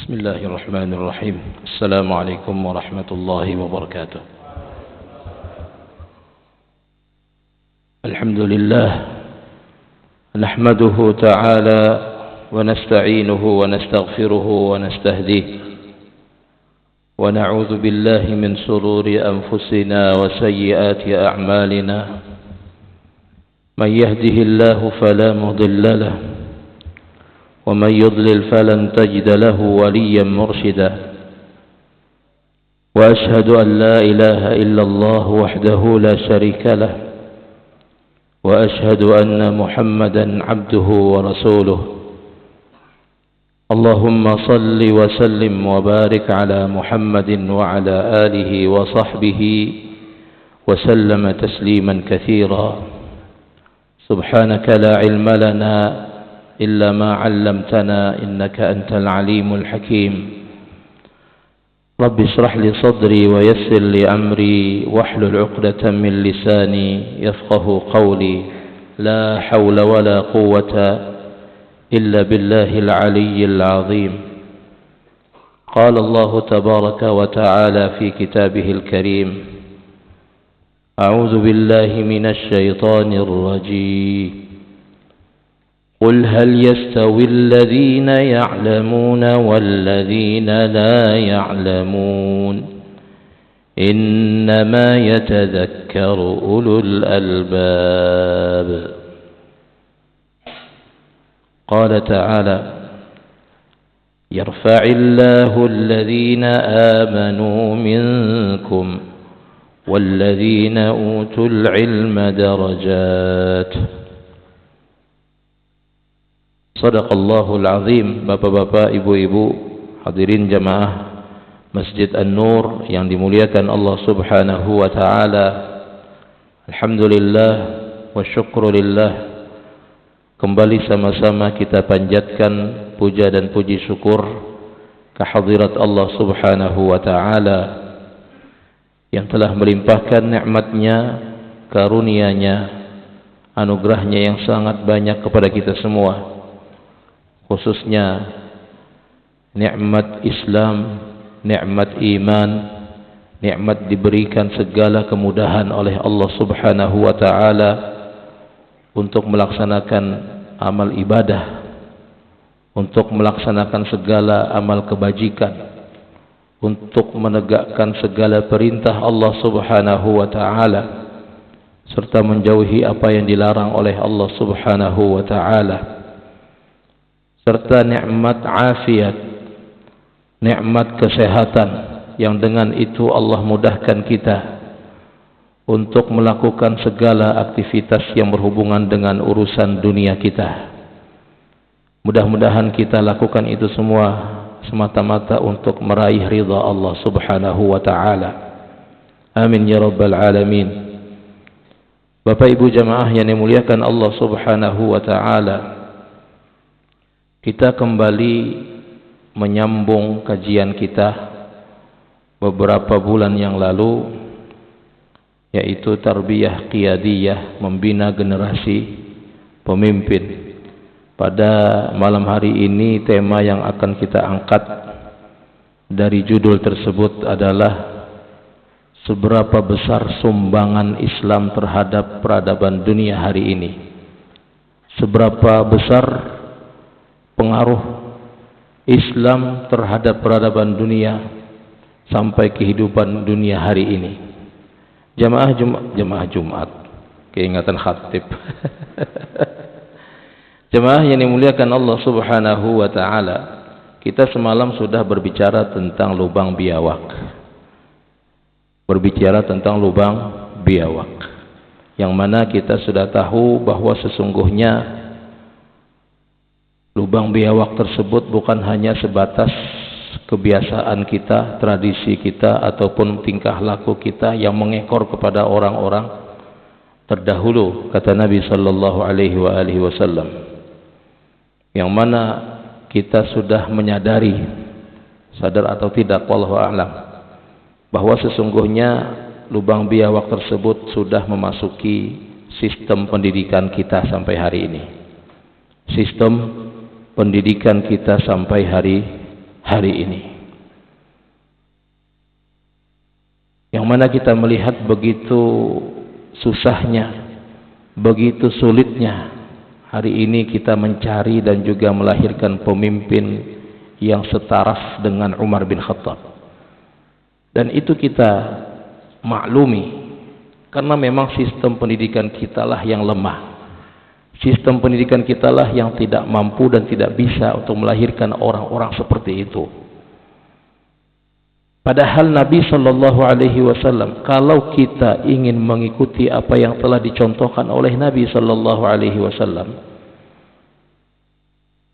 بسم الله الرحمن الرحيم. السلام عليكم ورحمة الله وبركاته. الحمد لله نحمده تعالى ونستعينه ونستغفره ونستهديه ونعوذ بالله من شرور أنفسنا وسيئات أعمالنا. من يهده الله فلا مضل له ومن يضلل فلن تجد له وليا مرشدا. وأشهد أن لا إله إلا الله وحده لا شريك له وأشهد أن محمدا عبده ورسوله. اللهم صل وسلم وبارك على محمد وعلى آله وصحبه وسلم تسليما كثيرا. سبحانك لا علم لنا إلا ما علمتنا إنك أنت العليم الحكيم. رب اشرح لي صدري ويسر لي أمري واحلل عقدة من لساني يفقه قولي. لا حول ولا قوة إلا بالله العلي العظيم. قال الله تبارك وتعالى في كتابه الكريم: أعوذ بالله من الشيطان الرجيم. قل هل يستوي الذين يعلمون والذين لا يعلمون إنما يتذكر أولو الألباب. قال تعالى: يرفع الله الذين آمنوا منكم والذين أوتوا العلم درجات. Sadaqallahul azim. Bapak-bapak, ibu-ibu, hadirin jamaah Masjid An-Nur yang dimuliakan Allah subhanahu wa ta'ala. Alhamdulillah wa syukrulillah. Kembali sama-sama kita panjatkan puja dan puji syukur kehadirat Allah subhanahu wa ta'ala yang telah melimpahkan nikmatnya, karunia-Nya, anugerahnya yang sangat banyak kepada kita semua, khususnya nikmat Islam, nikmat iman, nikmat diberikan segala kemudahan oleh Allah subhanahu wa ta'ala untuk melaksanakan amal ibadah, untuk melaksanakan segala amal kebajikan, untuk menegakkan segala perintah Allah subhanahu wa ta'ala, serta menjauhi apa yang dilarang oleh Allah subhanahu wa ta'ala, serta nikmat afiat, nikmat kesehatan yang dengan itu Allah mudahkan kita untuk melakukan segala aktivitas yang berhubungan dengan urusan dunia kita. Mudah-mudahan kita lakukan itu semua semata-mata untuk meraih ridha Allah subhanahu wa ta'ala. Amin ya rabbal alamin. Bapak ibu jamaah yang dimuliakan Allah subhanahu wa ta'ala, kita kembali menyambung kajian kita beberapa bulan yang lalu, yaitu tarbiyah qiyadiyah, membina generasi pemimpin. Pada malam hari ini tema yang akan kita angkat dari judul tersebut adalah seberapa besar sumbangan Islam terhadap peradaban dunia hari ini. Seberapa besar pengaruh Islam terhadap peradaban dunia sampai kehidupan dunia hari ini. Jamaah Jumat, keingatan khatib. Jamaah yang dimuliakan Allah subhanahu wa ta'ala, kita semalam sudah berbicara tentang lubang biawak. Yang mana kita sudah tahu bahwa sesungguhnya lubang biawak tersebut bukan hanya sebatas kebiasaan kita, tradisi kita, ataupun tingkah laku kita yang mengekor kepada orang-orang terdahulu, kata Nabi sallallahu alaihi wasallam, yang mana kita sudah menyadari, sadar atau tidak wallahu a'lam, bahwa sesungguhnya lubang biawak tersebut sudah memasuki sistem pendidikan kita sampai hari ini. Sistem pendidikan kita sampai hari ini. Yang mana kita melihat begitu susahnya, begitu sulitnya hari ini kita mencari dan juga melahirkan pemimpin yang setaraf dengan Umar bin Khattab. Dan itu kita maklumi, karena memang sistem pendidikan kita lah yang lemah. Sistem pendidikan kita lah yang tidak mampu dan tidak bisa untuk melahirkan orang-orang seperti itu. Padahal Nabi Shallallahu Alaihi Wasallam, kalau kita ingin mengikuti apa yang telah dicontohkan oleh Nabi Shallallahu Alaihi Wasallam,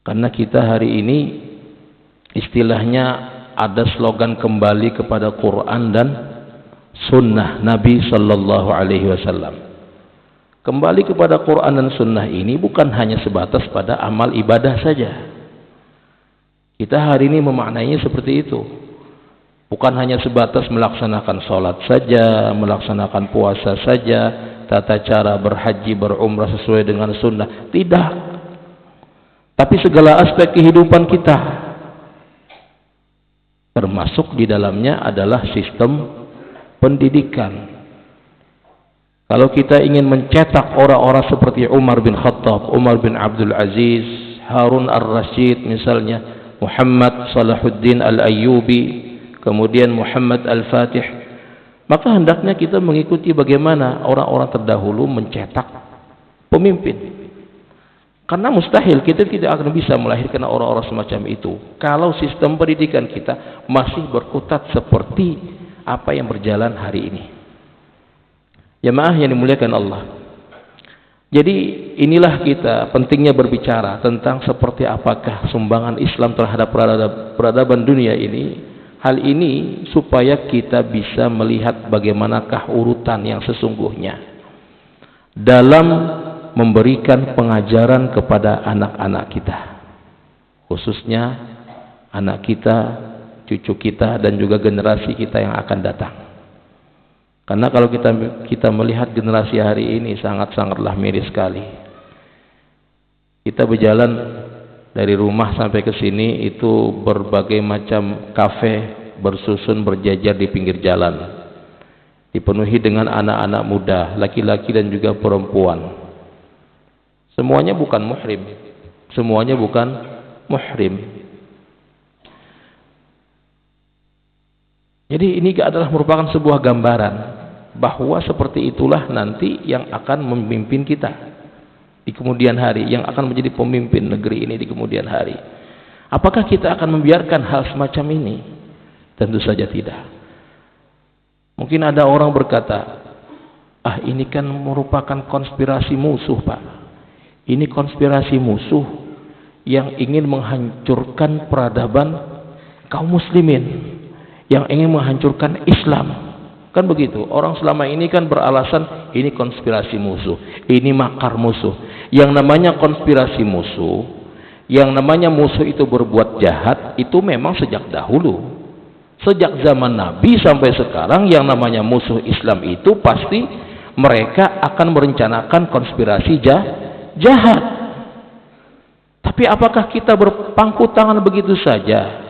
karena kita hari ini istilahnya ada slogan kembali kepada Quran dan Sunnah Nabi Shallallahu Alaihi Wasallam. Kembali kepada Quran dan Sunnah ini bukan hanya sebatas pada amal ibadah saja. Kita hari ini memaknainya seperti itu. Bukan hanya sebatas melaksanakan sholat saja, melaksanakan puasa saja, tata cara berhaji, berumrah sesuai dengan sunnah. Tidak. Tapi segala aspek kehidupan kita, termasuk di dalamnya adalah sistem pendidikan. Kalau kita ingin mencetak orang-orang seperti Umar bin Khattab, Umar bin Abdul Aziz, Harun ar-Rasyid misalnya, Muhammad Salahuddin al-Ayyubi, kemudian Muhammad al-Fatih, maka hendaknya kita mengikuti bagaimana orang-orang terdahulu mencetak pemimpin. Karena mustahil kita tidak akan bisa melahirkan orang-orang semacam itu kalau sistem pendidikan kita masih berkutat seperti apa yang berjalan hari ini. Jemaah yang dimuliakan Allah. Jadi inilah kita pentingnya berbicara tentang seperti apakah sumbangan Islam terhadap peradaban dunia ini. Hal ini supaya kita bisa melihat bagaimanakah urutan yang sesungguhnya dalam memberikan pengajaran kepada anak-anak kita, khususnya anak kita, cucu kita, dan juga generasi kita yang akan datang. Karena kalau kita melihat generasi hari ini sangat-sangatlah miris sekali. Kita berjalan dari rumah sampai ke sini itu berbagai macam kafe bersusun berjajar di pinggir jalan, dipenuhi dengan anak-anak muda, laki-laki dan juga perempuan. Semuanya bukan muhrim, semuanya bukan muhrim. Jadi ini adalah merupakan sebuah gambaran bahwa seperti itulah nanti yang akan memimpin kita di kemudian hari, yang akan menjadi pemimpin negeri ini di kemudian hari. Apakah kita akan membiarkan hal semacam ini? Tentu saja tidak. Mungkin ada orang berkata, ini kan merupakan konspirasi musuh, Pak. Ini konspirasi musuh yang ingin menghancurkan peradaban kaum muslimin, yang ingin menghancurkan Islam. Kan begitu. Orang selama ini kan beralasan ini konspirasi musuh, ini makar musuh. Yang namanya konspirasi musuh, yang namanya musuh itu berbuat jahat, itu memang sejak dahulu. Sejak zaman Nabi sampai sekarang yang namanya musuh Islam itu pasti mereka akan merencanakan konspirasi jahat. Tapi apakah kita berpangku tangan begitu saja?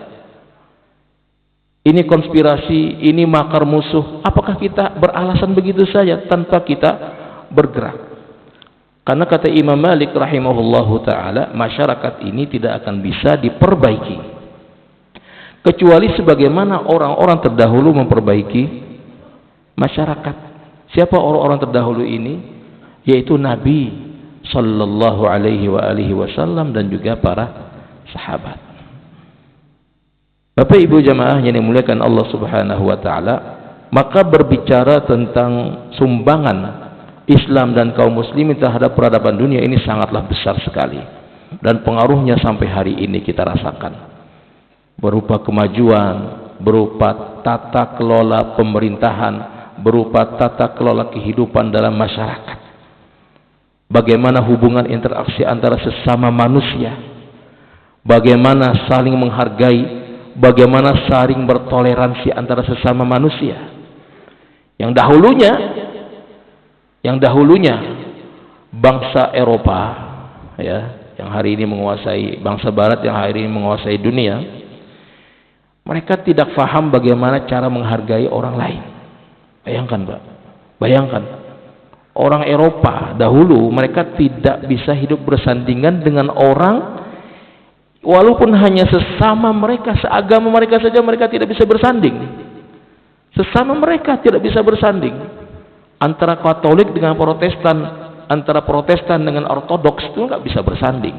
Ini konspirasi, ini makar musuh. Apakah kita beralasan begitu saja tanpa kita bergerak? Karena kata Imam Malik rahimahullahu ta'ala, masyarakat ini tidak akan bisa diperbaiki kecuali sebagaimana orang-orang terdahulu memperbaiki masyarakat. Siapa orang-orang terdahulu ini? Yaitu Nabi Sallallahu Alaihi Wasallam dan juga para sahabat. Bapak Ibu jamaah yang dimuliakan Allah Subhanahu wa taala, maka berbicara tentang sumbangan Islam dan kaum muslimin terhadap peradaban dunia ini sangatlah besar sekali, dan pengaruhnya sampai hari ini kita rasakan berupa kemajuan, berupa tata kelola pemerintahan, berupa tata kelola kehidupan dalam masyarakat. Bagaimana hubungan interaksi antara sesama manusia, bagaimana saling menghargai, bagaimana saling bertoleransi antara sesama manusia. Yang dahulunya bangsa Eropa, ya, yang hari ini menguasai, bangsa Barat yang hari ini menguasai dunia, Mereka tidak paham bagaimana cara menghargai orang lain. Bayangkan, Pak. Bayangkan. Orang Eropa dahulu mereka tidak bisa hidup bersandingan dengan orang, walaupun hanya sesama mereka, seagama mereka saja mereka tidak bisa bersanding. Sesama mereka tidak bisa bersanding. Antara Katolik dengan Protestan, antara Protestan dengan Ortodoks itu nggak bisa bersanding.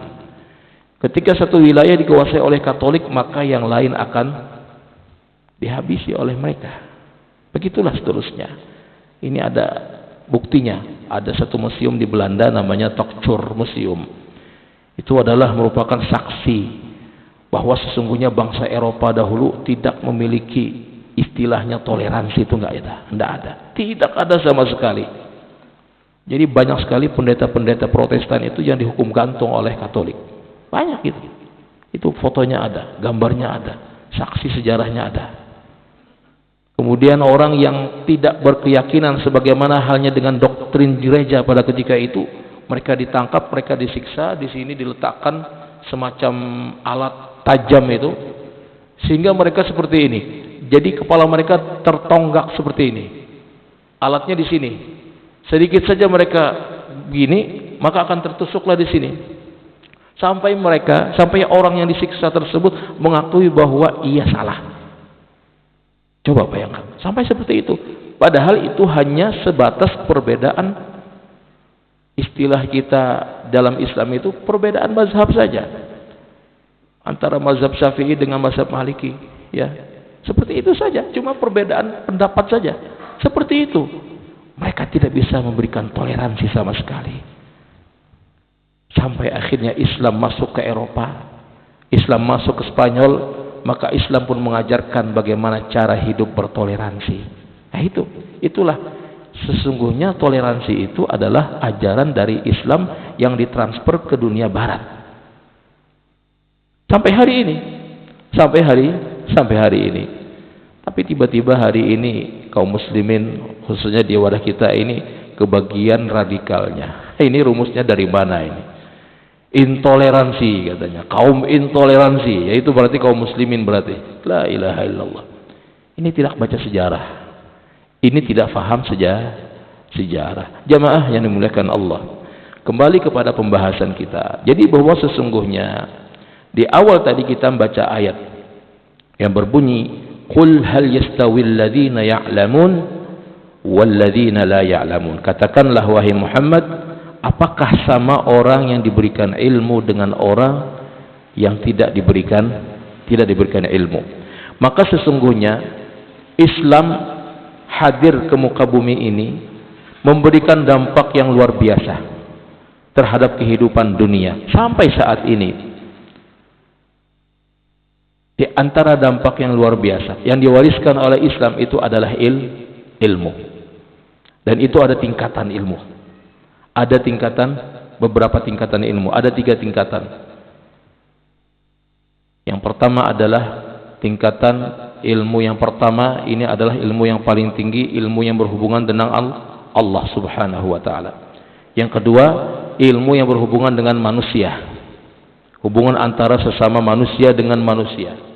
Ketika satu wilayah dikuasai oleh Katolik, maka yang lain akan dihabisi oleh mereka. Begitulah seterusnya. Ini ada buktinya. Ada satu museum di Belanda namanya Tokcur Museum. Itu adalah merupakan saksi bahwa sesungguhnya bangsa Eropa dahulu tidak memiliki istilahnya toleransi. Itu enggak ada. Tidak ada sama sekali. Jadi banyak sekali pendeta-pendeta Protestan itu yang dihukum gantung oleh Katolik. Banyak itu. Itu fotonya ada, gambarnya ada, saksi sejarahnya ada. Kemudian orang yang tidak berkeyakinan sebagaimana halnya dengan doktrin gereja pada ketika itu, mereka ditangkap, mereka disiksa, di sini diletakkan semacam alat tajam itu, sehingga mereka seperti ini. Jadi kepala mereka tertonggak seperti ini. Alatnya di sini. Sedikit saja mereka gini, maka akan tertusuklah di sini. Sampai orang yang disiksa tersebut mengakui bahwa ia salah. Coba bayangkan, sampai seperti itu. Padahal itu hanya sebatas perbedaan istilah kita dalam Islam itu perbedaan mazhab saja. Antara mazhab Syafi'i dengan mazhab Maliki, ya. Seperti itu saja, cuma perbedaan pendapat saja. Seperti itu. Mereka tidak bisa memberikan toleransi sama sekali. Sampai akhirnya Islam masuk ke Eropa, Islam masuk ke Spanyol, maka Islam pun mengajarkan bagaimana cara hidup bertoleransi. Nah itulah sesungguhnya toleransi itu adalah ajaran dari Islam yang ditransfer ke dunia Barat. Sampai hari ini, sampai hari ini. Tapi tiba-tiba hari ini kaum muslimin khususnya di wadah kita ini kebagian radikalnya. Ini rumusnya dari mana ini? Intoleransi katanya, kaum intoleransi, yaitu berarti kaum muslimin berarti. La ilaha illallah. Ini tidak baca sejarah. Ini tidak paham sejarah. Jamaah yang dimuliakan Allah. Kembali kepada pembahasan kita. Jadi bahwa sesungguhnya di awal tadi kita membaca ayat yang berbunyi qul hal yastawil ladzina ya'lamun wal ladzina la ya'lamun. Katakanlah wahai Muhammad, apakah sama orang yang diberikan ilmu dengan orang yang tidak diberikan ilmu? Maka sesungguhnya Islam hadir ke muka bumi ini memberikan dampak yang luar biasa terhadap kehidupan dunia sampai saat ini. Di antara dampak yang luar biasa yang diwariskan oleh Islam itu adalah ilmu. Dan itu ada tingkatan ilmu. Ada beberapa tingkatan ilmu. Ada 3 tingkatan. Yang pertama adalah tingkatan ilmu yang pertama, ini adalah ilmu yang paling tinggi, ilmu yang berhubungan dengan Allah Subhanahu wa taala. Yang kedua, ilmu yang berhubungan dengan manusia. Hubungan antara sesama manusia dengan manusia.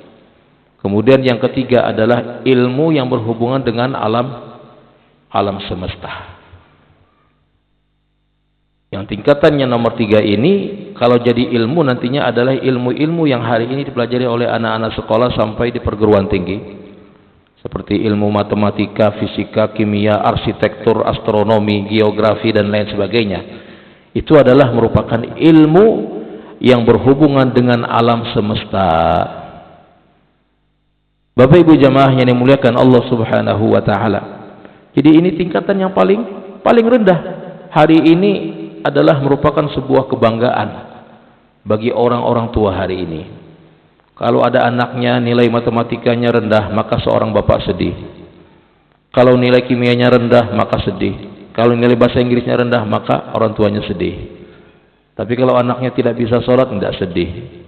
Kemudian yang ketiga adalah ilmu yang berhubungan dengan alam semesta. Yang tingkatannya nomor 3 ini, kalau jadi ilmu nantinya adalah ilmu-ilmu yang hari ini dipelajari oleh anak-anak sekolah sampai di perguruan tinggi. Seperti ilmu matematika, fisika, kimia, arsitektur, astronomi, geografi, dan lain sebagainya. Itu adalah merupakan ilmu yang berhubungan dengan alam semesta. Bapak Ibu jamaah yang dimuliakan Allah Subhanahu wa taala. Jadi ini tingkatan yang paling rendah. Hari ini adalah merupakan sebuah kebanggaan bagi orang-orang tua hari ini. Kalau ada anaknya nilai matematikanya rendah, maka seorang bapak sedih. Kalau nilai kimianya rendah, maka sedih. Kalau nilai bahasa Inggrisnya rendah, maka orang tuanya sedih. Tapi kalau anaknya tidak bisa sholat, tidak sedih.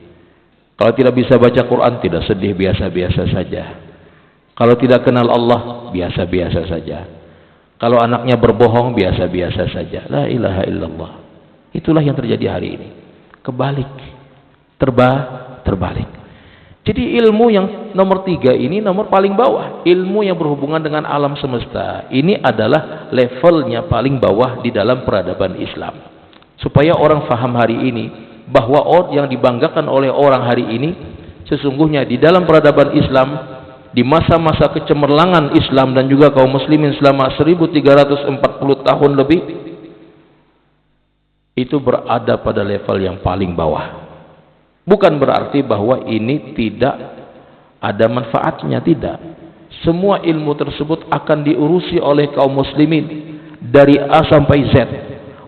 Kalau tidak bisa baca Quran, tidak sedih, biasa-biasa saja. Kalau tidak kenal Allah, biasa-biasa saja. Kalau anaknya berbohong, biasa-biasa saja. La ilaha illallah. Itulah yang terjadi hari ini. Kebalik. Terbalik. Jadi ilmu yang nomor 3 ini nomor paling bawah. Ilmu yang berhubungan dengan alam semesta. Ini adalah levelnya paling bawah di dalam peradaban Islam. Supaya orang faham hari ini bahwa yang dibanggakan oleh orang hari ini sesungguhnya di dalam peradaban Islam, di masa-masa kecemerlangan Islam dan juga kaum muslimin selama 1340 tahun lebih, itu berada pada level yang paling bawah. Bukan berarti bahwa ini tidak ada manfaatnya, tidak. Semua ilmu tersebut akan diurusi oleh kaum muslimin dari A sampai Z.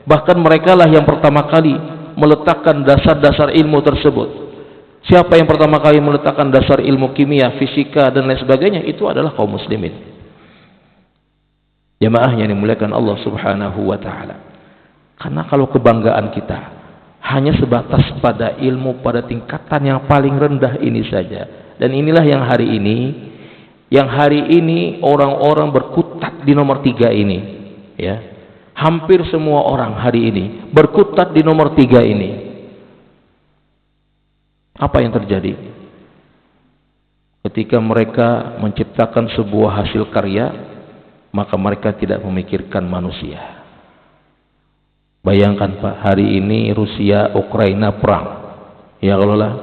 Bahkan mereka lah yang pertama kali meletakkan dasar-dasar ilmu tersebut. Siapa yang pertama kali meletakkan dasar ilmu kimia, fisika dan lain sebagainya? Itu adalah kaum muslimin. Jamaah yang dimuliakan Allah Subhanahu wa taala. Karena kalau kebanggaan kita hanya sebatas pada ilmu pada tingkatan yang paling rendah ini saja, dan inilah yang hari ini orang-orang berkutat di nomor 3 ini, ya. Hampir semua orang hari ini berkutat di nomor 3 ini. Apa yang terjadi? Ketika mereka menciptakan sebuah hasil karya, maka mereka tidak memikirkan manusia. Bayangkan Pak, hari ini Rusia Ukraina perang, ya kalau lah.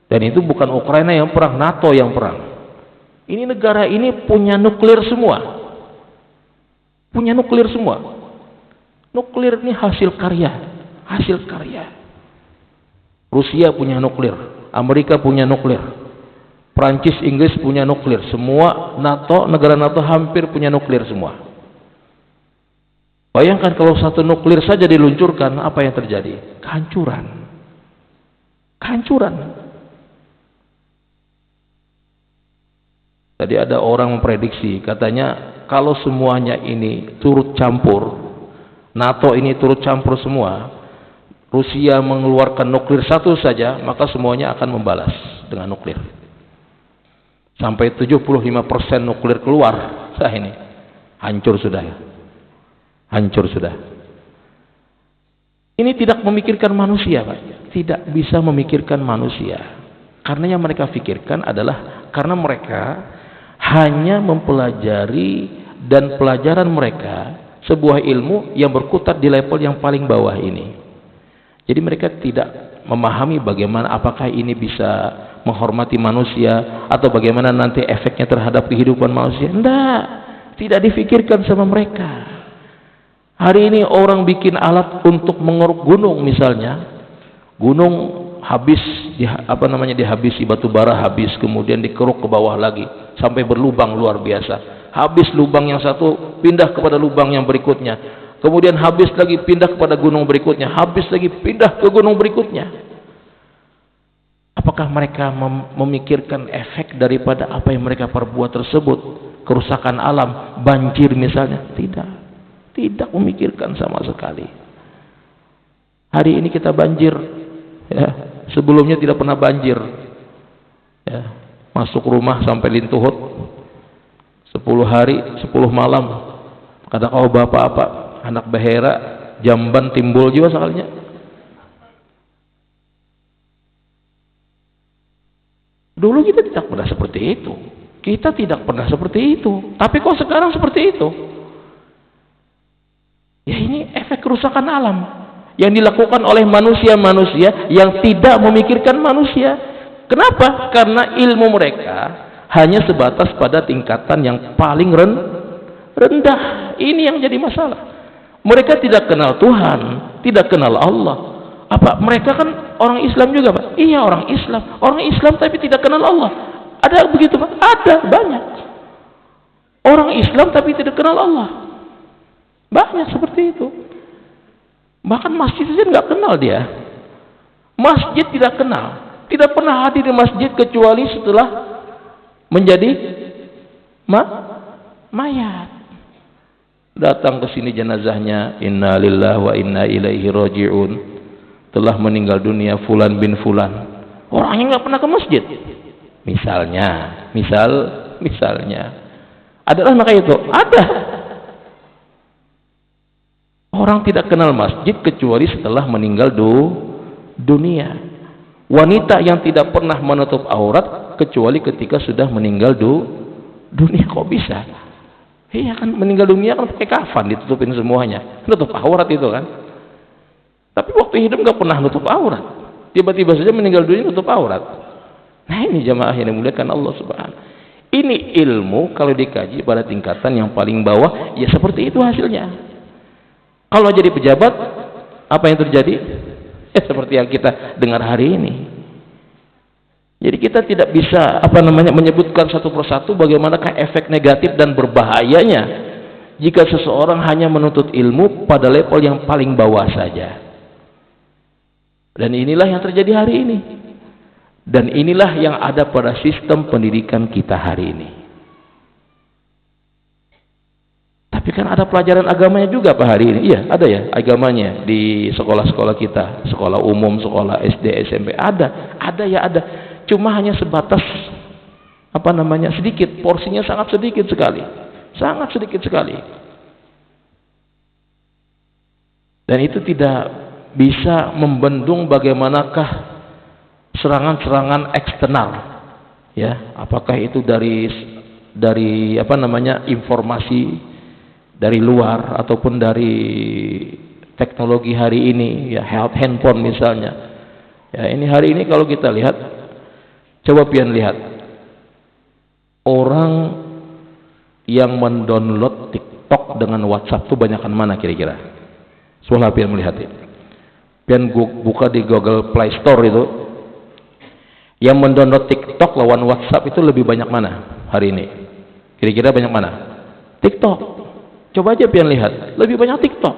Dan itu bukan Ukraina yang perang, NATO yang perang. Ini negara ini punya nuklir semua, punya nuklir semua. Nuklir ini hasil karya, hasil karya. Rusia punya nuklir, Amerika punya nuklir, Prancis, Inggris punya nuklir, semua NATO, negara NATO hampir punya nuklir semua. Bayangkan kalau satu nuklir saja diluncurkan, apa yang terjadi? Kehancuran. Kehancuran. Tadi ada orang memprediksi, katanya kalau semuanya ini turut campur, NATO ini turut campur semua, Rusia mengeluarkan nuklir satu saja, maka semuanya akan membalas dengan nuklir. Sampai 75% nuklir keluar, ini hancur sudah ya. Hancur sudah. Ini tidak memikirkan manusia, Pak. Tidak bisa memikirkan manusia. Karena yang mereka pikirkan adalah karena mereka hanya mempelajari dan pelajaran mereka sebuah ilmu yang berkutat di level yang paling bawah ini. Jadi mereka tidak memahami bagaimana apakah ini bisa menghormati manusia atau bagaimana nanti efeknya terhadap kehidupan manusia. Tidak difikirkan sama mereka. Hari ini orang bikin alat untuk mengeruk gunung misalnya. Gunung habis dihabisi batu bara, habis, kemudian dikeruk ke bawah lagi sampai berlubang luar biasa. Habis lubang yang satu, pindah kepada lubang yang berikutnya. Kemudian habis lagi, pindah kepada gunung berikutnya. Habis lagi, pindah ke gunung berikutnya. Apakah mereka memikirkan efek daripada apa yang mereka perbuat tersebut? Kerusakan alam, banjir misalnya? Tidak. Tidak memikirkan sama sekali. Hari ini kita banjir, ya. Sebelumnya tidak pernah banjir, ya. Masuk rumah sampai lintuhut 10 hari 10 malam. Kata kau bapak apa? Anak behera, jamban timbul juga sekalinya. Dulu kita tidak pernah seperti itu. Kita tidak pernah seperti itu. Tapi kok sekarang seperti itu? Ya ini efek kerusakan alam yang dilakukan oleh manusia-manusia yang tidak memikirkan manusia. Kenapa? Karena ilmu mereka hanya sebatas pada tingkatan yang paling rendah. Ini yang jadi masalah. Mereka tidak kenal Tuhan, tidak kenal Allah. Apa? Mereka kan orang Islam juga, Pak? Iya, orang Islam. Orang Islam tapi tidak kenal Allah. Ada begitu, Pak? Ada, banyak. Orang Islam tapi tidak kenal Allah. Banyak seperti itu. Bahkan masjid saja nggak kenal dia. Masjid tidak kenal. Tidak pernah hadir di masjid kecuali setelah menjadi mayat. Datang ke sini jenazahnya, inna lillahi wa inna ilaihi raji'un. Telah meninggal dunia fulan bin fulan. Orangnya nggak pernah ke masjid. Misalnya. Adalah maka itu? Ada. Orang tidak kenal masjid kecuali setelah meninggal dunia. Wanita yang tidak pernah menutup aurat kecuali ketika sudah meninggal dunia. Kok bisa? Iya kan, meninggal dunia kan pakai kafan, ditutupin semuanya, nutup aurat itu kan. Tapi waktu hidup nggak pernah nutup aurat, tiba-tiba saja meninggal dunia nutup aurat. Nah ini jamaah yang dimuliakan Allah Subhanahu. Ini ilmu kalau dikaji pada tingkatan yang paling bawah, ya seperti itu hasilnya. Kalau jadi pejabat, apa yang terjadi? Ya seperti yang kita dengar hari ini. Jadi kita tidak bisa menyebutkan satu persatu bagaimanakah efek negatif dan berbahayanya jika seseorang hanya menuntut ilmu pada level yang paling bawah saja. Dan inilah yang terjadi hari ini. Dan inilah yang ada pada sistem pendidikan kita hari ini. Tapi kan ada pelajaran agamanya juga Pak hari ini. Iya, ada ya agamanya di sekolah-sekolah kita, sekolah umum, sekolah SD, SMP ada ya ada. Cuma hanya sebatas sedikit, porsinya sangat sedikit sekali. Sangat sedikit sekali. Dan itu tidak bisa membendung bagaimanakah serangan-serangan eksternal. Ya, apakah itu dari informasi dari luar ataupun dari teknologi hari ini, ya handphone misalnya. Ya, ini hari ini kalau kita lihat, coba pian lihat orang yang mendownload TikTok dengan WhatsApp itu banyakan mana kira-kira? Soalnya pian melihat itu. Pian buka di Google Play Store itu, yang mendownload TikTok lawan WhatsApp itu lebih banyak mana hari ini? Kira-kira banyak mana? TikTok. Coba aja pian lihat, lebih banyak TikTok.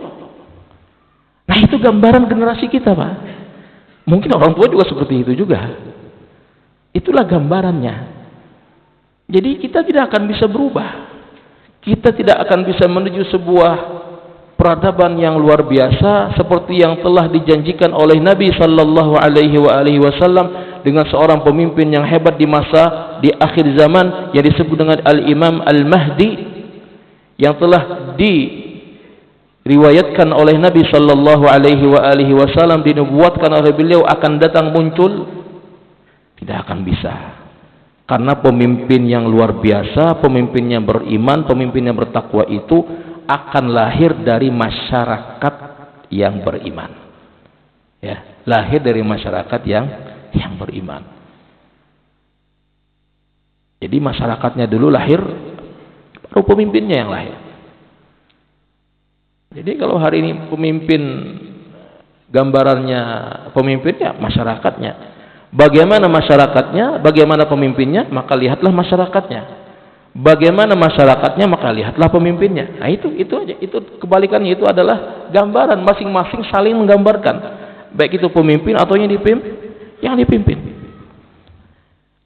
Nah itu gambaran generasi kita Pak. Mungkin orang tua juga seperti itu juga. Itulah gambarannya. Jadi kita tidak akan bisa berubah. Kita tidak akan bisa menuju sebuah peradaban yang luar biasa seperti yang telah dijanjikan oleh Nabi sallallahu alaihi wasallam dengan seorang pemimpin yang hebat di akhir zaman yang disebut dengan Al-Imam Al-Mahdi, yang telah diriwayatkan oleh Nabi sallallahu alaihi wasallam, dinubuatkan oleh beliau akan datang muncul. Tidak akan bisa, karena pemimpin yang luar biasa, pemimpin yang beriman, pemimpin yang bertakwa itu akan lahir dari masyarakat yang beriman. Ya, lahir dari masyarakat yang beriman. Jadi masyarakatnya dulu lahir, baru pemimpinnya yang lahir. Jadi kalau hari ini pemimpin, gambarannya pemimpinnya masyarakatnya. Bagaimana masyarakatnya, bagaimana pemimpinnya, maka lihatlah masyarakatnya. Bagaimana masyarakatnya, maka lihatlah pemimpinnya. Nah itu aja, itu kebalikannya, itu adalah gambaran, masing-masing saling menggambarkan, baik itu pemimpin atau yang dipimpin.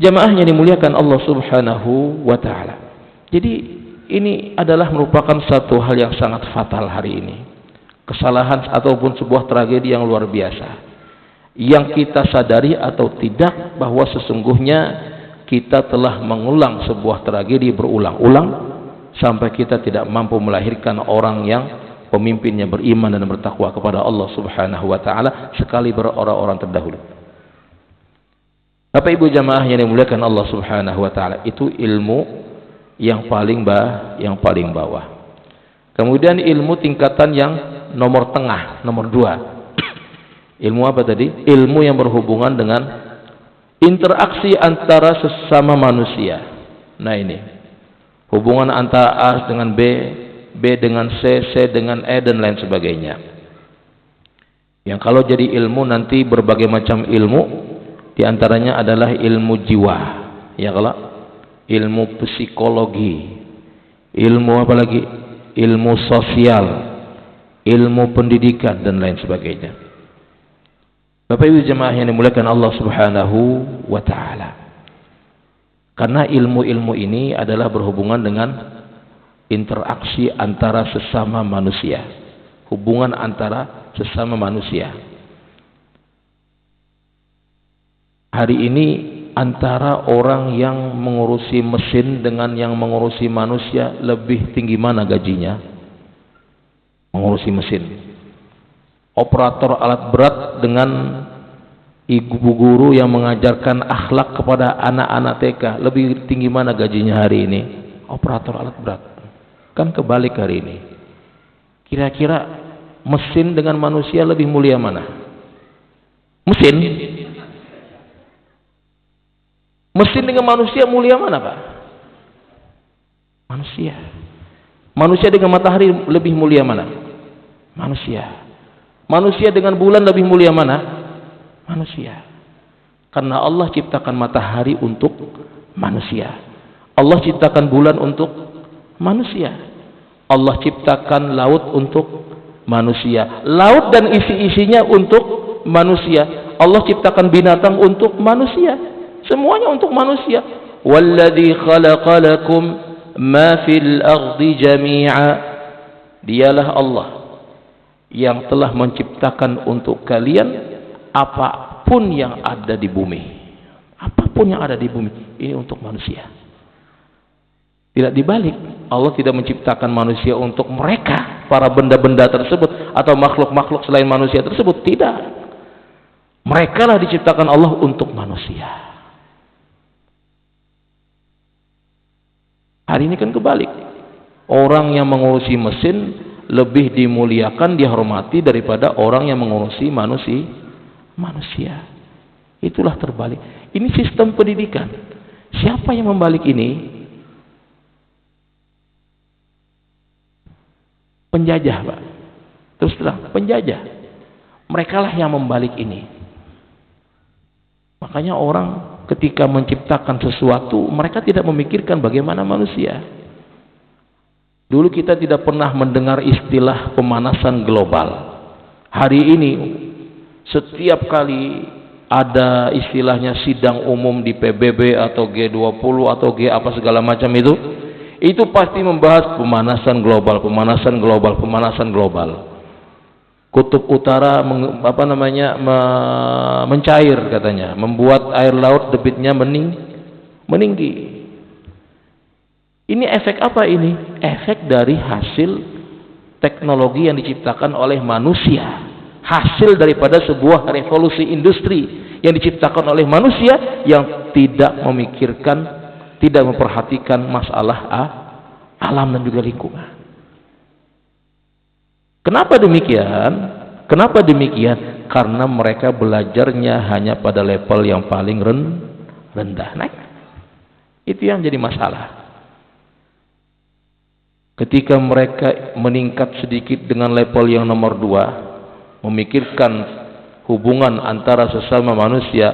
Jamaah yang dimuliakan Allah Subhanahu wa taala. Jadi ini adalah merupakan satu hal yang sangat fatal hari ini. Kesalahan ataupun sebuah tragedi yang luar biasa, yang kita sadari atau tidak bahwa sesungguhnya kita telah mengulang sebuah tragedi berulang-ulang sampai kita tidak mampu melahirkan orang yang pemimpinnya beriman dan bertakwa kepada Allah Subhanahu wa taala sekali orang-orang terdahulu. Bapak Ibu jamaah yang dimuliakan Allah Subhanahu wa taala, itu ilmu yang paling bawah. Kemudian ilmu tingkatan yang nomor tengah, nomor 2. Ilmu apa tadi? Ilmu yang berhubungan dengan interaksi antara sesama manusia. Nah ini, hubungan antara A dengan B, B dengan C, C dengan E dan lain sebagainya. Yang kalau jadi ilmu nanti berbagai macam ilmu, diantaranya adalah ilmu jiwa. Ya kalau ilmu psikologi, ilmu apa lagi? Ilmu sosial, ilmu pendidikan dan lain sebagainya. Bapak Ibu jemaah yang dimuliakan Allah Subhanahu wa taala. Karena ilmu-ilmu ini adalah berhubungan dengan interaksi antara sesama manusia. Hubungan antara sesama manusia. Hari ini antara orang yang mengurusi mesin dengan yang mengurusi manusia, lebih tinggi mana gajinya? Mengurusi mesin. Operator alat berat dengan ibu guru yang mengajarkan akhlak kepada anak-anak TK, lebih tinggi mana gajinya hari ini? Operator alat berat. Kan kebalik hari ini. Kira-kira mesin dengan manusia lebih mulia mana? Mesin dengan manusia mulia mana, Pak? Manusia. Manusia dengan matahari lebih mulia mana? Manusia. Manusia dengan bulan lebih mulia mana? Manusia. Karena Allah ciptakan matahari untuk manusia. Allah ciptakan bulan untuk manusia. Allah ciptakan laut untuk manusia. Laut dan isi-isinya untuk manusia. Allah ciptakan binatang untuk manusia. Semuanya untuk manusia. Walladzi khalaqa lakum ma fil ardi jami'a. Dialah Allah yang telah menciptakan untuk kalian apapun yang ada di bumi. Apapun yang ada di bumi ini untuk manusia. Tidak dibalik. Allah tidak menciptakan manusia untuk mereka, para benda-benda tersebut atau makhluk-makhluk selain manusia tersebut. Tidak. Mereka lah diciptakan Allah untuk manusia. Hari ini kan kebalik. Orang yang mengurusi mesin lebih dimuliakan, dihormati daripada orang yang mengurusi manusia. Itulah terbalik. Ini sistem pendidikan. Siapa yang membalik ini? Penjajah, Pak. Terus terang, penjajah. Merekalah yang membalik ini. Makanya orang ketika menciptakan sesuatu, mereka tidak memikirkan bagaimana manusia. Dulu kita tidak pernah mendengar istilah pemanasan global. Hari ini setiap kali ada istilahnya sidang umum di PBB atau G20 atau G apa segala macam itu pasti membahas pemanasan global, pemanasan global, pemanasan global. Kutub utara mencair katanya, membuat air laut debitnya meninggi. Ini efek apa ini? Efek dari hasil teknologi yang diciptakan oleh manusia. Hasil daripada sebuah revolusi industri yang diciptakan oleh manusia yang tidak memikirkan, tidak memperhatikan masalah alam dan juga lingkungan. Kenapa demikian? Kenapa demikian? Karena mereka belajarnya hanya pada level yang paling rendah. Nah, itu yang jadi masalah. Ketika mereka meningkat sedikit dengan level yang nomor 2, memikirkan hubungan antara sesama manusia,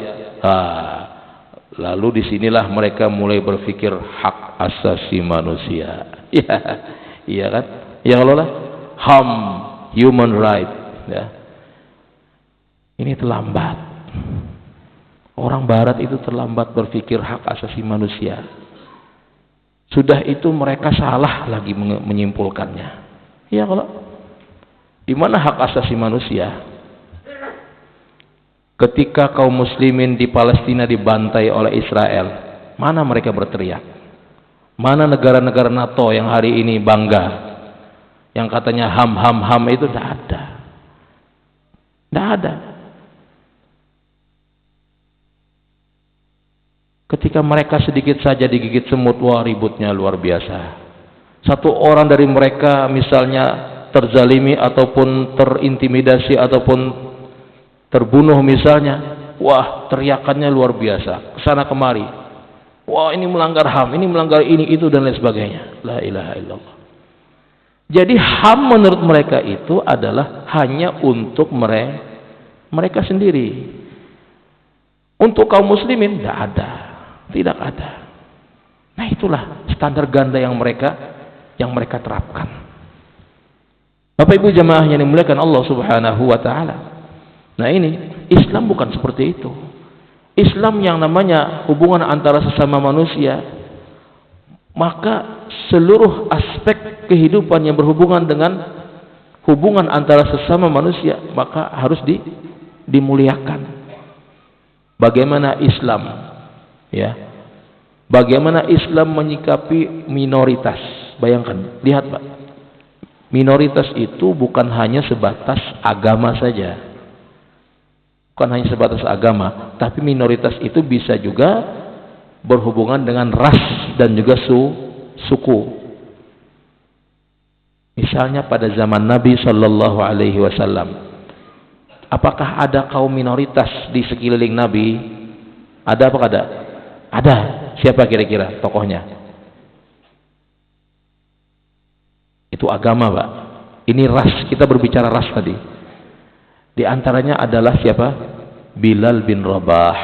lalu disinilah mereka mulai berpikir hak asasi manusia. Iya kan? Ya Allah lah, HAM, human right. Ya. Ini terlambat. Orang Barat itu terlambat berpikir hak asasi manusia. Sudah itu mereka salah lagi menyimpulkannya. Ya kalau di mana hak asasi manusia? Ketika kaum muslimin di Palestina dibantai oleh Israel, mana mereka berteriak? Mana negara-negara NATO yang hari ini bangga, yang katanya HAM itu tidak ada. Tidak ada. Ketika mereka sedikit saja digigit semut, wah ributnya luar biasa. Satu orang dari mereka misalnya terzalimi ataupun terintimidasi ataupun terbunuh misalnya, wah teriakannya luar biasa, kesana kemari. Wah ini melanggar HAM, ini melanggar ini itu dan lain sebagainya. La ilaha illallah. Jadi HAM menurut mereka itu adalah hanya untuk mereka sendiri. Untuk kaum muslimin tidak ada. Tidak ada. Nah itulah standar ganda yang mereka terapkan. Bapak Ibu jamaah yang dimuliakan Allah Subhanahu wa taala. Nah ini Islam bukan seperti itu. Islam yang namanya hubungan antara sesama manusia, maka seluruh aspek kehidupan yang berhubungan dengan hubungan antara sesama manusia maka harus dimuliakan. Bagaimana Islam, ya, bagaimana Islam menyikapi minoritas? Bayangkan, lihat Pak, minoritas itu bukan hanya sebatas agama saja. Bukan hanya sebatas agama, tapi minoritas itu bisa juga berhubungan dengan ras dan juga suku. Misalnya pada zaman Nabi Shallallahu Alaihi Wasallam, apakah ada kaum minoritas di sekeliling Nabi? Ada apa ada? Ada. Siapa kira-kira tokohnya? Itu agama, Pak. Ini ras. Kita berbicara ras tadi. Di antaranya adalah siapa? Bilal bin Rabah.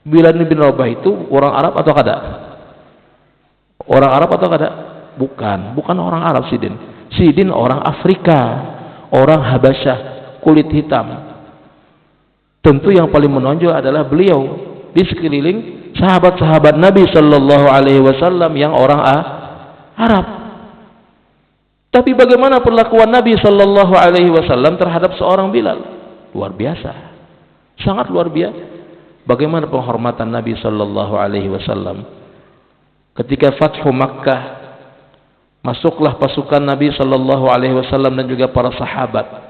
Bilal bin Rabah itu orang Arab atau kada? Orang Arab atau kada? Bukan orang Arab Sidin. Sidin orang Afrika, orang Habasyah, kulit hitam. Tentu yang paling menonjol adalah beliau di sekeliling sahabat-sahabat Nabi Shallallahu Alaihi Wasallam yang orang Arab. Tapi bagaimana perlakuan Nabi Shallallahu Alaihi Wasallam terhadap seorang Bilal? Luar biasa, sangat luar biasa. Bagaimana penghormatan Nabi Shallallahu Alaihi Wasallam ketika Fathu Makkah, masuklah pasukan Nabi Shallallahu Alaihi Wasallam dan juga para sahabat.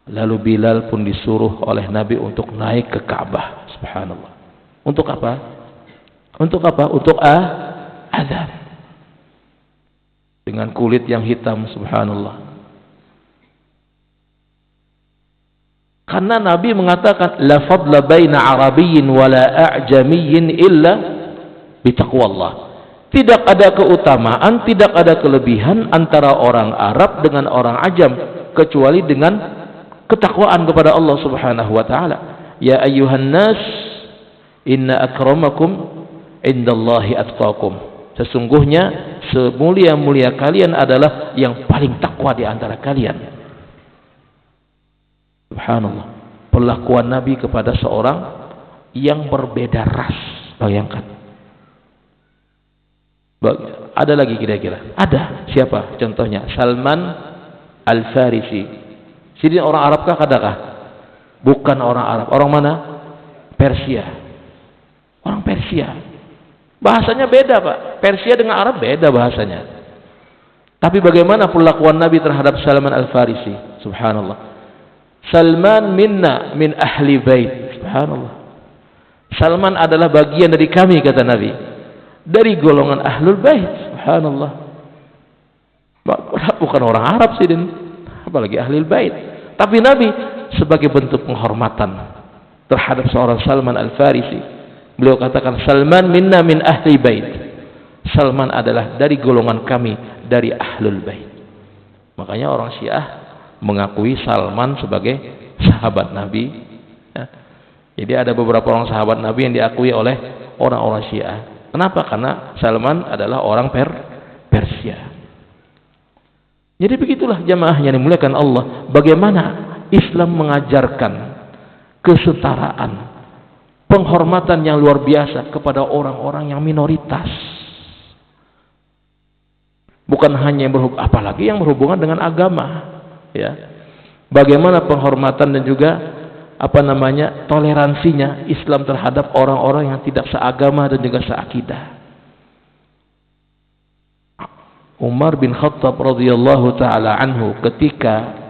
Lalu Bilal pun disuruh oleh Nabi untuk naik ke Ka'bah. Subhanallah. Untuk apa? Untuk apa? Untuk azan. Dengan kulit yang hitam, subhanallah. Karena Nabi mengatakan la fadla baina arabiyyin wala a'jamiyyin illa bitaqwallah. Tidak ada keutamaan, tidak ada kelebihan antara orang Arab dengan orang Ajam kecuali dengan ketakwaan kepada Allah Subhanahu wa taala. Ya ayyuhan nas, inna akramakum indallahi atqakum. Sesungguhnya semulia-mulia kalian adalah yang paling takwa di antara kalian. Subhanallah. Perlakuan Nabi kepada seorang yang berbeda ras. Bayangkan. Ada lagi kira-kira? Ada. Siapa? Contohnya Salman Al-Farisi. Sini orang Arabkah kadakah? Bukan orang Arab. Orang mana? Persia. Orang Persia. Bahasanya beda, Pak. Persia dengan Arab beda bahasanya. Tapi bagaimana perlakuan Nabi terhadap Salman Al-Farisi? Subhanallah. Salman minna min ahli bait. Subhanallah. Salman adalah bagian dari kami, kata Nabi. Dari golongan ahlul bait. Subhanallah. Bukan orang Arab sih, apalagi ahlul bait. Tapi Nabi sebagai bentuk penghormatan terhadap seorang Salman Al-Farisi, beliau katakan Salman minna min ahli bait. Salman adalah dari golongan kami, dari ahlul bait. Makanya orang Syiah mengakui Salman sebagai sahabat Nabi. Ya. Jadi ada beberapa orang sahabat Nabi yang diakui oleh orang-orang Syiah. Kenapa? Karena Salman adalah orang Persia. Jadi begitulah jamaah yang dimuliakan Allah, bagaimana Islam mengajarkan kesetaraan, penghormatan yang luar biasa kepada orang-orang yang minoritas. Bukan hanya apalagi yang berhubungan dengan agama, ya. Bagaimana penghormatan dan juga toleransinya Islam terhadap orang-orang yang tidak seagama dan juga seakidah. Umar bin Khattab radhiyallahu taala anhu ketika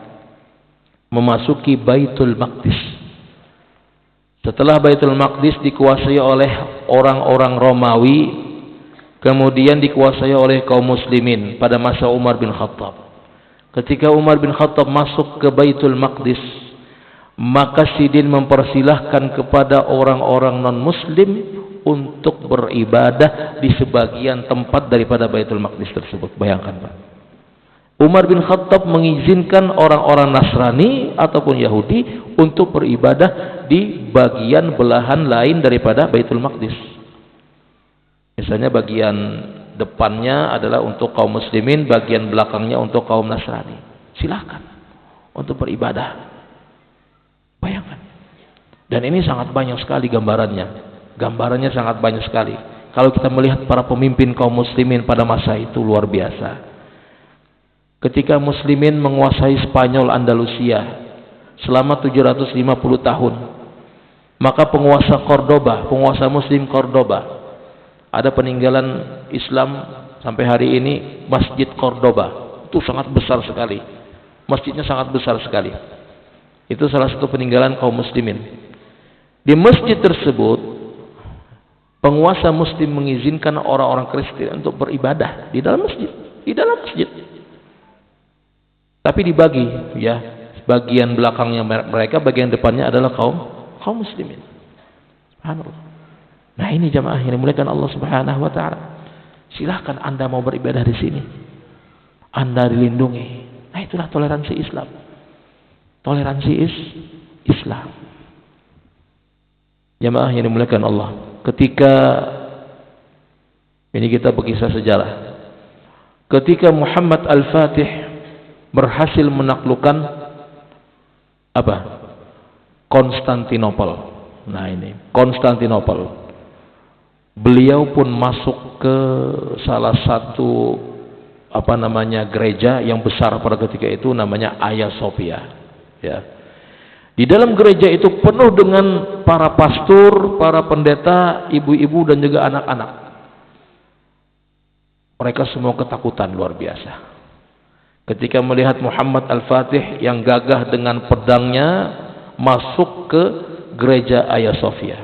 memasuki Baitul Maqdis, setelah Baitul Maqdis dikuasai oleh orang-orang Romawi, kemudian dikuasai oleh kaum muslimin pada masa Umar bin Khattab. Ketika Umar bin Khattab masuk ke Baitul Maqdis, maka Sidin mempersilahkan kepada orang-orang non-muslim untuk beribadah di sebagian tempat daripada Baitul Maqdis tersebut. Bayangkan, Pak. Umar bin Khattab mengizinkan orang-orang Nasrani ataupun Yahudi untuk beribadah di bagian belahan lain daripada Baitul Maqdis. Misalnya bagian depannya adalah untuk kaum muslimin, bagian belakangnya untuk kaum Nasrani. Silakan untuk beribadah. Bayangkan. Dan ini sangat banyak sekali gambarannya. Gambarannya sangat banyak sekali. Kalau kita melihat para pemimpin kaum muslimin pada masa itu luar biasa. Ketika muslimin menguasai Spanyol Andalusia selama 750 tahun, maka penguasa Cordoba, penguasa muslim Cordoba, ada peninggalan Islam sampai hari ini, Masjid Cordoba. Itu sangat besar sekali. Masjidnya sangat besar sekali. Itu salah satu peninggalan kaum muslimin. Di masjid tersebut, penguasa muslim mengizinkan orang-orang Kristen untuk beribadah di dalam masjid, Tapi dibagi, ya, bagian belakangnya mereka, bagian depannya adalah kaum muslimin. Subhanallah. Nah, ini jamaah yang dimuliakan Allah Subhanahu wa taala. Silahkan Anda mau beribadah di sini. Anda dilindungi. Nah, itulah toleransi Islam. Toleransi Islam. Jamaah yang dimuliakan Allah. Ketika ini kita berkisah sejarah. Ketika Muhammad Al-Fatih berhasil menaklukkan apa? Konstantinopel. Nah, ini Konstantinopel. Beliau pun masuk ke salah satu gereja yang besar pada ketika itu, namanya Hagia Sophia, ya. Di dalam gereja itu penuh dengan para pastor, para pendeta, ibu-ibu dan juga anak-anak. Mereka semua ketakutan luar biasa ketika melihat Muhammad Al-Fatih yang gagah dengan pedangnya masuk ke gereja Hagia Sophia.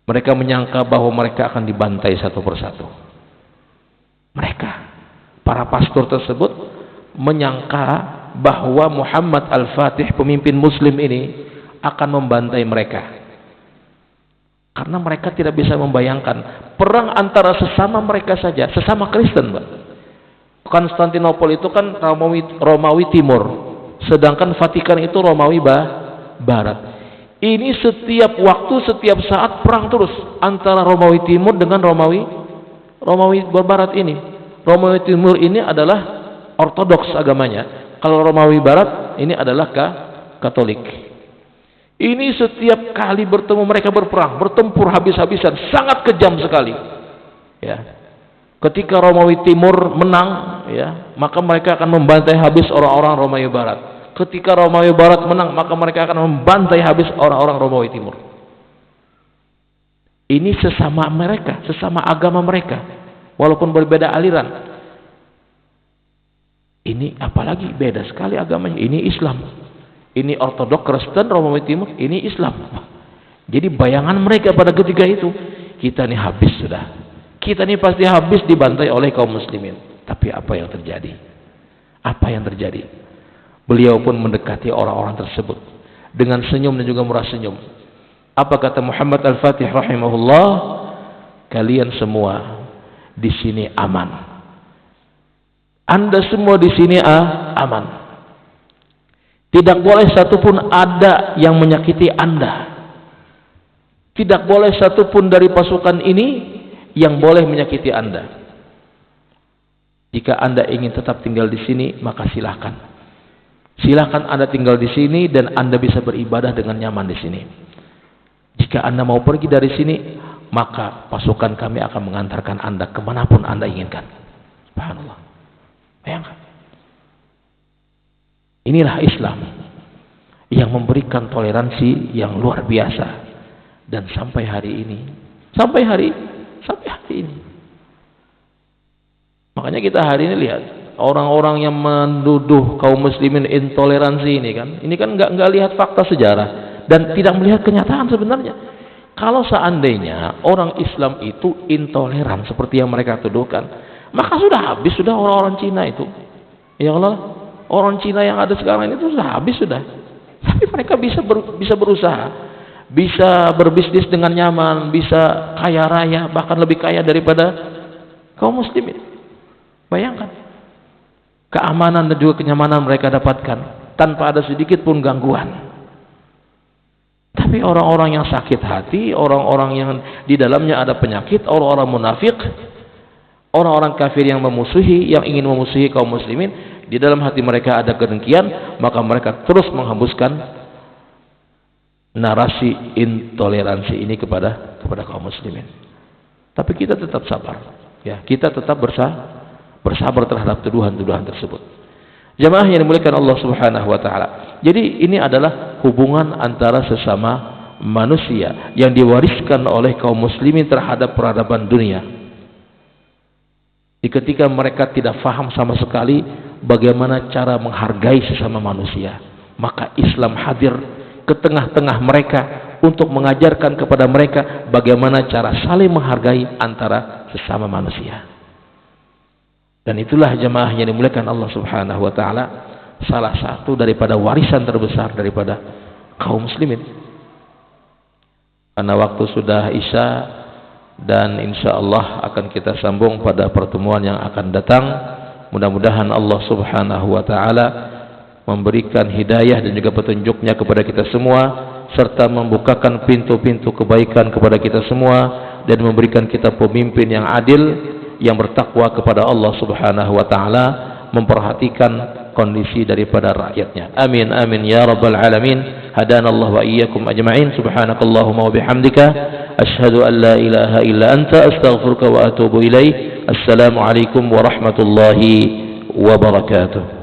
Mereka menyangka bahwa mereka akan dibantai satu persatu. Mereka, para pastor tersebut, menyangka bahwa Muhammad Al-Fatih, pemimpin muslim ini, akan membantai mereka. Karena mereka tidak bisa membayangkan perang antara sesama mereka saja, sesama Kristen, Pak. Konstantinopel itu kan Romawi Timur, sedangkan Vatikan itu Romawi Barat. Ini setiap waktu, setiap saat perang terus antara Romawi Timur dengan Romawi Barat ini. Romawi Timur ini adalah Ortodoks agamanya. Kalau Romawi Barat ini adalah Katolik. Ini setiap kali bertemu mereka berperang, bertempur habis-habisan, sangat kejam sekali. Ya. Ketika Romawi Timur menang, ya, maka mereka akan membantai habis orang-orang Romawi Barat. Ketika Romawi Barat menang, maka mereka akan membantai habis orang-orang Romawi Timur. Ini sesama mereka, sesama agama mereka, walaupun berbeda aliran. Ini apalagi beda sekali agamanya. Ini Islam. Ini Ortodok Kristen, Romawi Timur, ini Islam. Jadi bayangan mereka pada ketika itu, kita ini habis sudah. Kita ini pasti habis dibantai oleh kaum muslimin. Tapi apa yang terjadi? Apa yang terjadi? Beliau pun mendekati orang-orang tersebut dengan senyum dan juga murah senyum. Apa kata Muhammad Al-Fatih rahimahullah? Kalian semua di sini aman. Anda semua di sini aman. Tidak boleh satupun ada yang menyakiti Anda. Tidak boleh satupun dari pasukan ini yang boleh menyakiti Anda. Jika Anda ingin tetap tinggal di sini, maka silahkan. Silakan Anda tinggal di sini dan Anda bisa beribadah dengan nyaman di sini. Jika Anda mau pergi dari sini, maka pasukan kami akan mengantarkan Anda kemanapun Anda inginkan. Subhanallah. Bayangkan. Inilah Islam yang memberikan toleransi yang luar biasa, dan sampai hari ini, sampai hari ini. Makanya kita hari ini lihat orang-orang yang menduduh kaum muslimin intoleransi ini kan nggak lihat fakta sejarah dan tidak melihat kenyataan sebenarnya. Kalau seandainya orang Islam itu intoleran seperti yang mereka tuduhkan, maka sudah habis sudah orang-orang Cina itu. Ya Allah, orang Cina yang ada sekarang ini sudah habis sudah. Tapi mereka bisa berusaha, bisa berbisnis dengan nyaman, bisa kaya raya, bahkan lebih kaya daripada kaum muslimin. Bayangkan. Keamanan dan juga kenyamanan mereka dapatkan tanpa ada sedikit pun gangguan. Tapi orang-orang yang sakit hati, orang-orang yang di dalamnya ada penyakit, orang-orang munafik, orang-orang kafir yang memusuhi, yang ingin memusuhi kaum muslimin, di dalam hati mereka ada kedengkian, maka mereka terus menghembuskan narasi intoleransi ini kepada kaum muslimin. Tapi kita tetap sabar, ya, kita tetap bersabar terhadap tuduhan-tuduhan tersebut. Jamaah yang dimuliakan Allah Subhanahu wa taala. Jadi ini adalah hubungan antara sesama manusia yang diwariskan oleh kaum muslimin terhadap peradaban dunia. Ketika mereka tidak faham sama sekali bagaimana cara menghargai sesama manusia, Maka Islam hadir ke tengah-tengah mereka untuk mengajarkan kepada mereka bagaimana cara saling menghargai antara sesama manusia. Dan itulah jemaah yang dimuliakan Allah Subhanahu wa taala, salah satu daripada warisan terbesar daripada kaum muslimin. Karena waktu sudah Isya dan insyaallah akan kita sambung pada pertemuan yang akan datang. Mudah-mudahan Allah Subhanahu wa taala memberikan hidayah dan juga petunjuknya kepada kita semua, serta membukakan pintu-pintu kebaikan kepada kita semua, dan memberikan kita pemimpin yang adil, yang bertakwa kepada Allah Subhanahu wa taala, memperhatikan kondisi daripada rakyatnya. Amin amin ya rabbal alamin. Hadanallahu wa iyyakum ajma'in. Subhanakallahumma wa bihamdika asyhadu an la ilaha illa anta astaghfiruka wa atubu ilaik. Assalamu alaikum warahmatullahi wabarakatuh.